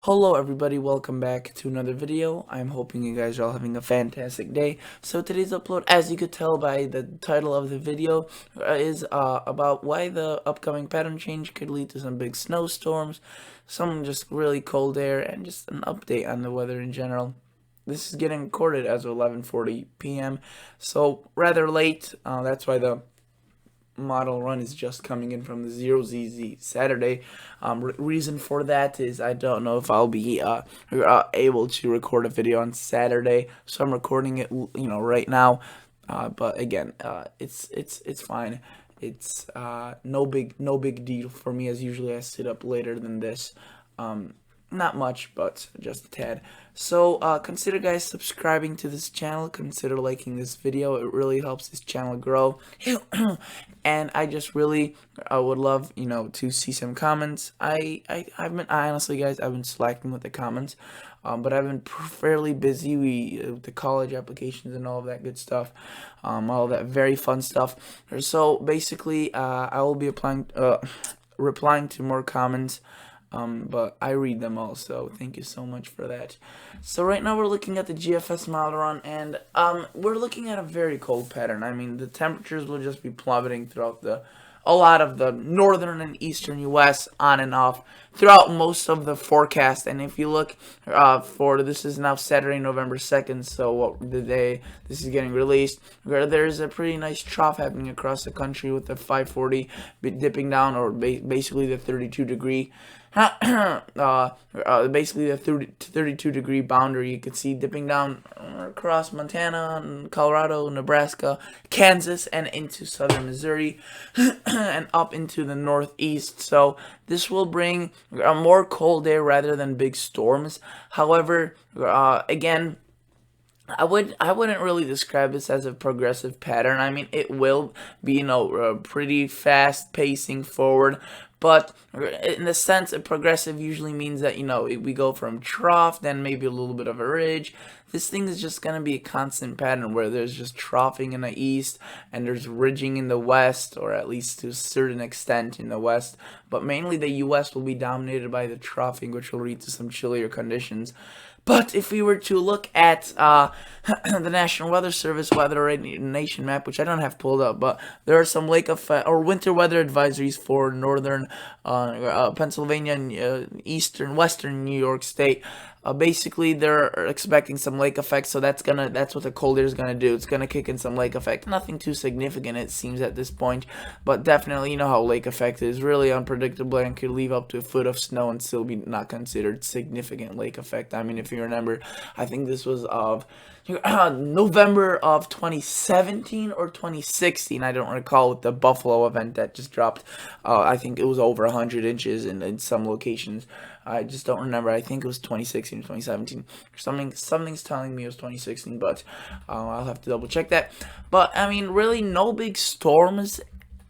Hello everybody, welcome back to another video. I'm hoping you guys are all having a fantastic day. So today's upload, as you could tell by the title of the video, is about why the upcoming pattern change could lead to some big snowstorms, some just really cold air, and just an update on the weather in general. This is getting recorded as of 11:40 p.m. so rather late. That's why the model run is just coming in from the 0ZZ Saturday. Reason for that is I don't know if I'll be able to record a video on Saturday, so I'm recording it right now. But again, it's fine. It's no big deal for me, as usually I sit up later than this. Not much, but just a tad. So consider guys subscribing to this channel, consider liking this video. It really helps this channel grow. And I just really would love to see some comments. I've been honestly guys, I've been slacking with the comments, but I've been fairly busy with the college applications and all of that good stuff, all of that very fun stuff. So basically I will be replying to more comments, but I read them all, so thank you so much for that. So right now we're looking at the GFS model run, and we're looking at a very cold pattern. I mean, the temperatures will just be plummeting throughout a lot of the northern and eastern US, on and off throughout most of the forecast. And if you look for this is now Saturday, November 2nd, so what the day this is getting released, where there's a pretty nice trough happening across the country with the 540 dipping down, or basically the 32 degree basically the 30 to 32 degree boundary. You could see dipping down across Montana and Colorado, Nebraska, Kansas, and into southern Missouri and up into the northeast. So this will bring a more cold air rather than big storms. However, again, I wouldn't really describe this as a progressive pattern. I mean, it will be pretty fast pacing forward, but in the sense of progressive usually means that we go from trough, then maybe a little bit of a ridge. This thing is just gonna be a constant pattern where there's just troughing in the east and there's ridging in the west, or at least to a certain extent in the west. But mainly the U.S. will be dominated by the troughing, which will lead to some chillier conditions. But if we were to look at the National Weather Service weather nation map, which I don't have pulled up, but there are some lake effect or winter weather advisories for northern Pennsylvania and western New York State. Basically, they're expecting some lake effect, so that's what the cold air is gonna do. It's gonna kick in some lake effect. Nothing too significant, it seems, at this point, but definitely, you know how lake effect is really unpredictable and could leave up to a foot of snow and still be not considered significant lake effect. I mean, if you remember, I think this was of November of 2017 or 2016. I don't recall, with the Buffalo event that just dropped. I think it was over 100 inches in some locations. I just don't remember. I think it was 2016 or 2017. Something's telling me it was 2016, but I'll have to double check that. But I mean, really, no big storms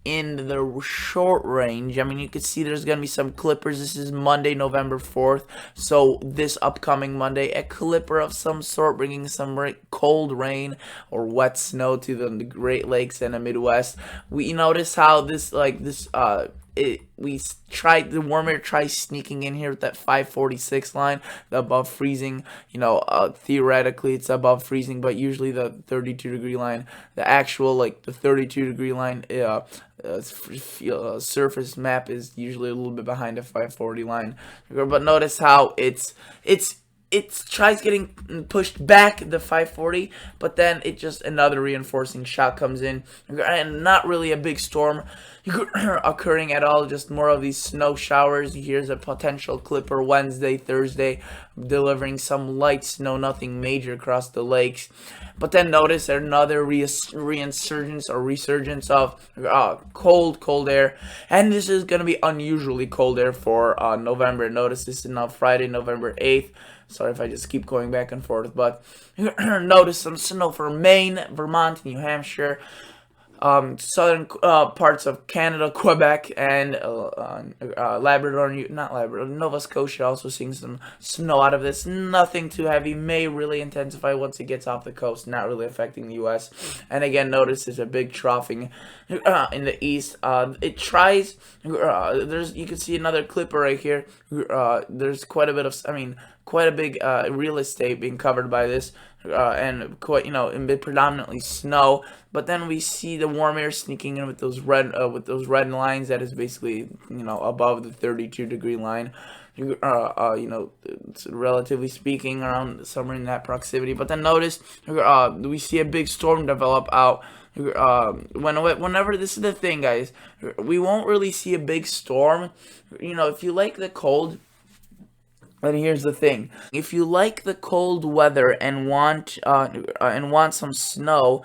in the short range. I mean, you can see there's gonna be some clippers. This is Monday, November 4th, so this upcoming Monday, a clipper of some sort, bringing some cold rain or wet snow to the Great Lakes and the Midwest. We notice how the warm air tries sneaking in here with that 546 line, the above freezing. Theoretically it's above freezing, but usually the 32 degree line, the actual the 32 degree line surface map is usually a little bit behind the 540 line. But notice how it tries getting pushed back the 540, but then it just another reinforcing shock comes in, and not really a big storm occurring at all, just more of these snow showers. Here's a potential clipper Wednesday, Thursday, delivering some light snow, nothing major across the lakes. But then notice another resurgence of cold air, and this is going to be unusually cold air for November. Notice this is now Friday, November 8th. Sorry if I just keep going back and forth, but notice some snow for Maine, Vermont, New Hampshire, southern parts of Canada, Quebec, and Labrador, not Labrador, Nova Scotia also seeing some snow out of this. Nothing too heavy, may really intensify once it gets off the coast, not really affecting the U.S. And again, notice there's a big troughing in the east. It tries, you can see another clipper right here. There's quite a bit of, quite a big real estate being covered by this, and quite, predominantly snow. But then we see the warm air sneaking in with those red lines. That is basically, above the 32-degree line. Relatively speaking, around somewhere in that proximity. But then notice, we see a big storm develop out. Whenever, this is the thing, guys, we won't really see a big storm. If you like the cold. And here's the thing: if you like the cold weather and want some snow,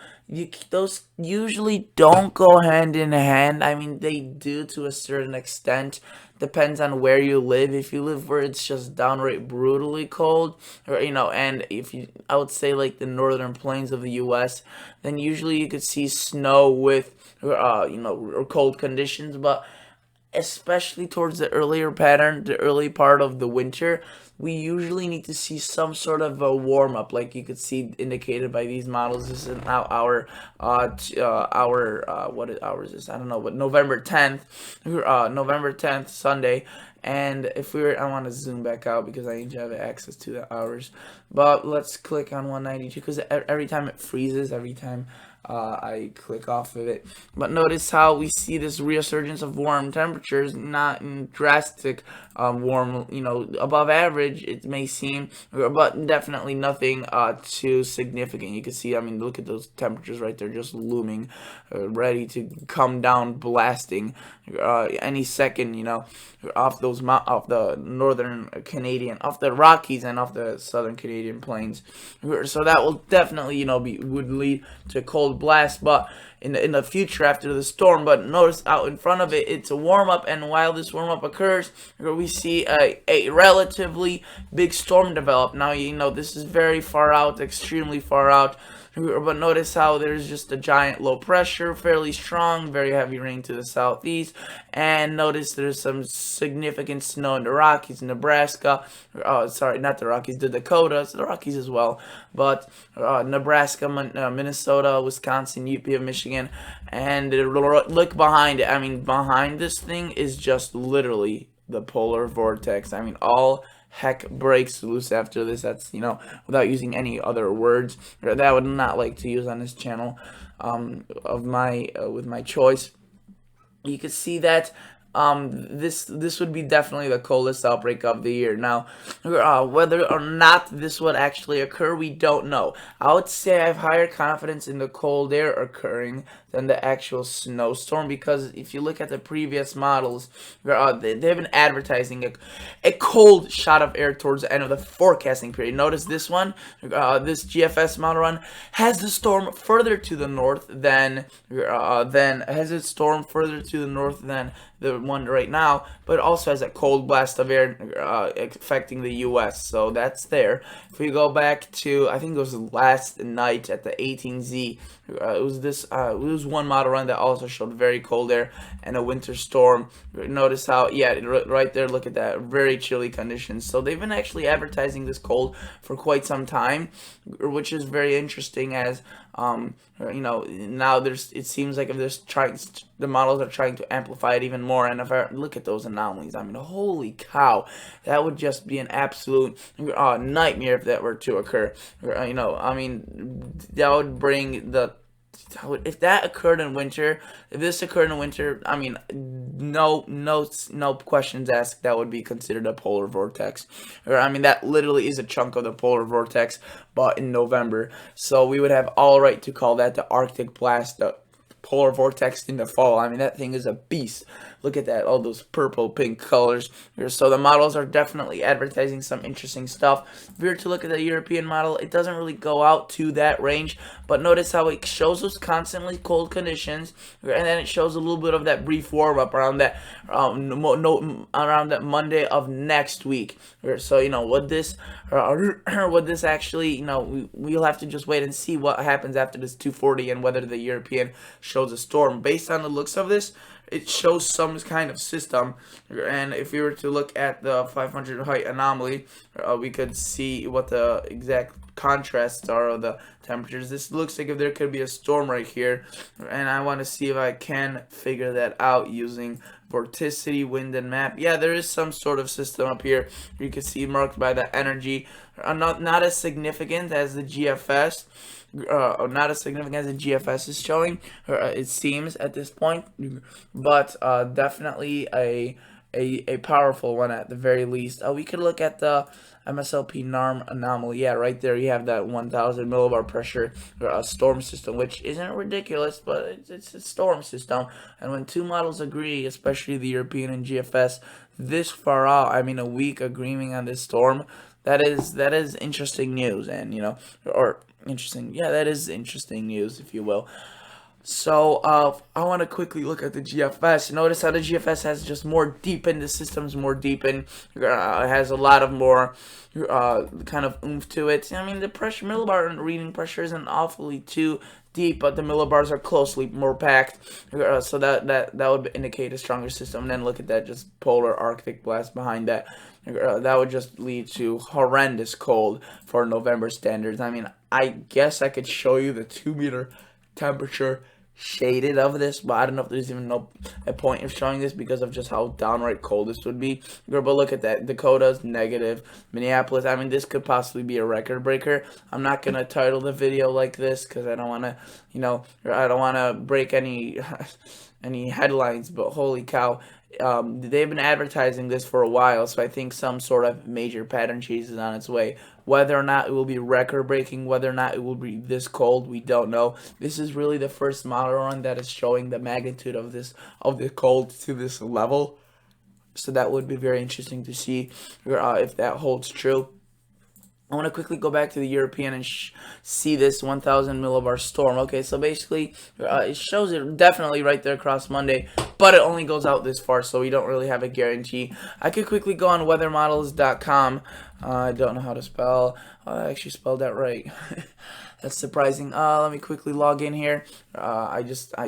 those usually don't go hand in hand. I mean, they do to a certain extent. Depends on where you live. If you live where it's just downright brutally cold, or and I would say like the northern plains of the U.S., then usually you could see snow with or cold conditions, but especially towards the early part of the winter, we usually need to see some sort of a warm up, like you could see indicated by these models. This is now what hour is this? I don't know, but November 10th, Sunday. And I want to zoom back out because I need to have access to the hours. But let's click on 192 because every time it freezes, every time I click off of it. But notice how we see this resurgence of warm temperatures, not in drastic warm, above average, it may seem, but definitely nothing too significant. You can see, look at those temperatures right there, just looming, ready to come down, blasting any second, off the northern Canadian, off the Rockies and off the southern Canadian plains. So that will definitely, would lead to cold blast, but in the future after the storm. But notice out in front of it, it's a warm up, and while this warm up occurs, we see a relatively big storm develop. Now this is very far out, extremely far out. But notice how there's just a giant low pressure, fairly strong, very heavy rain to the southeast. And notice there's some significant snow in the Rockies, Nebraska. Sorry, not the Rockies, the Dakotas, the Rockies as well. But Nebraska, Minnesota, Wisconsin, UP of Michigan. And look behind it. Behind this thing is just literally the polar vortex. All heck breaks loose after this. That's, without using any other words that I would not like to use on this channel with my choice. You can see that this would be definitely the coldest outbreak of the year. Now, whether or not this would actually occur, we don't know. I would say I have higher confidence in the cold air occurring than the actual snowstorm, because if you look at the previous models, they've been advertising a cold shot of air towards the end of the forecasting period. Notice this one, this GFS model run has the storm further to the north than the one right now, but it also has a cold blast of air affecting the U.S. So that's there. If we go back to, I think it was last night at the 18Z, it was one model run that also showed very cold air and a winter storm. Notice how, right there, look at that, very chilly conditions. So they've been actually advertising this cold for quite some time, which is very interesting, as now it seems like the models are trying to amplify it even more. And if I look at those anomalies, holy cow, that would just be an absolute nightmare if that were to occur. That would bring if that occurred in winter, if this occurred in winter, no questions asked, that would be considered a polar vortex. That literally is a chunk of the polar vortex, but in November. So we would have all right to call that the Arctic blast, the polar vortex in the fall. That thing is a beast. Look at that, all those purple, pink colors. So the models are definitely advertising some interesting stuff. If we were to look at the European model, it doesn't really go out to that range, but notice how it shows us constantly cold conditions, and then it shows a little bit of that brief warm up around that around that Monday of next week. So would this actually, we'll have to just wait and see what happens after this 240 and whether the European shows a storm. Based on the looks of this, it shows some kind of system. And if we were to look at the 500 height anomaly, we could see what the exact contrasts are of the temperatures. This looks like if there could be a storm right here, and I want to see if I can figure that out using vorticity, wind, and map. Yeah, there is some sort of system up here. You can see marked by the energy, not as significant as the GFS. Not as significant as the GFS is showing, it seems at this point, but definitely a powerful one at the very least. We could look at the MSLP NARM anomaly. Yeah, right there you have that 1,000 millibar pressure storm system, which isn't ridiculous, but it's a storm system. And when two models agree, especially the European and GFS, this far out, I mean a week agreeing on this storm, that is interesting news, and interesting. Yeah, that is interesting news, if you will. So, I want to quickly look at the GFS. Notice how the GFS has just more deepened. The system's more deepened. It has a lot of more kind of oomph to it. I mean, the pressure millibar reading pressure isn't awfully too deep, but the millibars are closely more packed. So that would indicate a stronger system. And then look at that, just polar Arctic blast behind that. That would just lead to horrendous cold for November standards. I mean, I guess I could show you the 2-meter temperature shaded of this, but I don't know if there's even a point of showing this because of just how downright cold this would be. But look at that. Dakota's negative. Minneapolis, I mean, this could possibly be a record breaker. I'm not going to title the video like this because I don't want to, I don't want to break any headlines, but holy cow. They've been advertising this for a while, so I think some sort of major pattern change is on its way. Whether or not it will be record-breaking, whether or not it will be this cold, we don't know. This is really the first model run that is showing the magnitude of the cold to this level. So that would be very interesting to see if that holds true. I want to quickly go back to the European and see this 1,000 millibar storm. Okay, so basically, it shows it definitely right there across Monday, but it only goes out this far, so we don't really have a guarantee. I could quickly go on weathermodels.com. I don't know how to spell. I actually spelled that right. That's surprising. Let me quickly log in here. I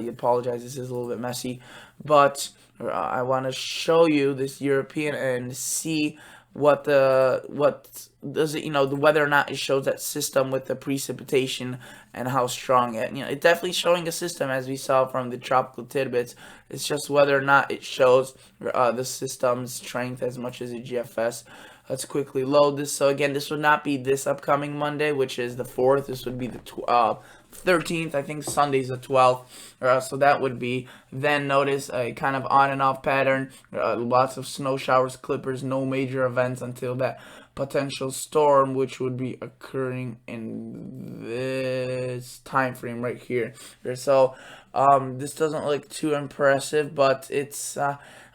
apologize. This is a little bit messy, but I want to show you this European and see whether or not it shows that system with the precipitation and how strong it. It's definitely showing a system, as we saw from the tropical tidbits. It's just whether or not it shows the system's strength as much as the GFS. Let's quickly load this. So again, this would not be this upcoming Monday, which is the 4th. This would be the 13th. I think Sunday's the 12th. So that would be, then notice a kind of on and off pattern. Lots of snow showers, clippers, no major events until that potential storm, which would be occurring in this time frame right here. So this doesn't look too impressive, but it's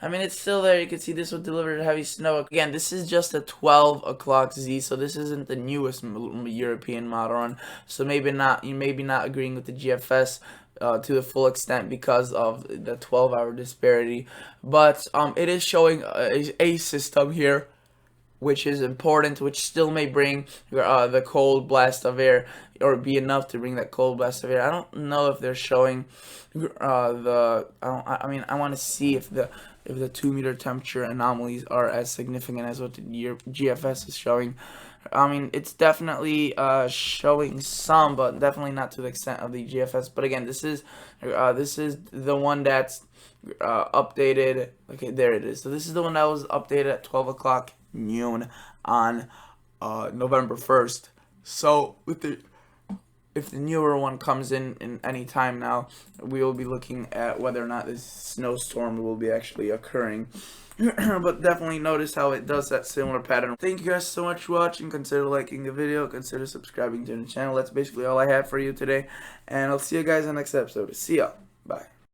I mean, it's still there. You can see this would deliver heavy snow. Again, this is just a 12 o'clock Z, so this isn't the newest European model run. So maybe not, you may be not agreeing with the GFS to the full extent because of the 12-hour disparity. But it is showing a system here, which is important, which still may bring the cold blast of air, or be enough to bring that cold blast of air. I don't know if they're showing I mean, I want to see if the 2-meter temperature anomalies are as significant as what the GFS is showing. I mean, it's definitely showing some, but definitely not to the extent of the GFS. But again, this is the one that's updated. Okay, there it is. So this is the one that was updated at 12 o'clock noon on November 1st. So if the newer one comes in any time now, we will be looking at whether or not this snowstorm will be actually occurring. But definitely notice how it does that similar pattern. Thank you guys so much for watching. Consider liking the video. Consider subscribing to the channel. That's basically all I have for you today. And I'll see you guys in the next episode. See ya. Bye.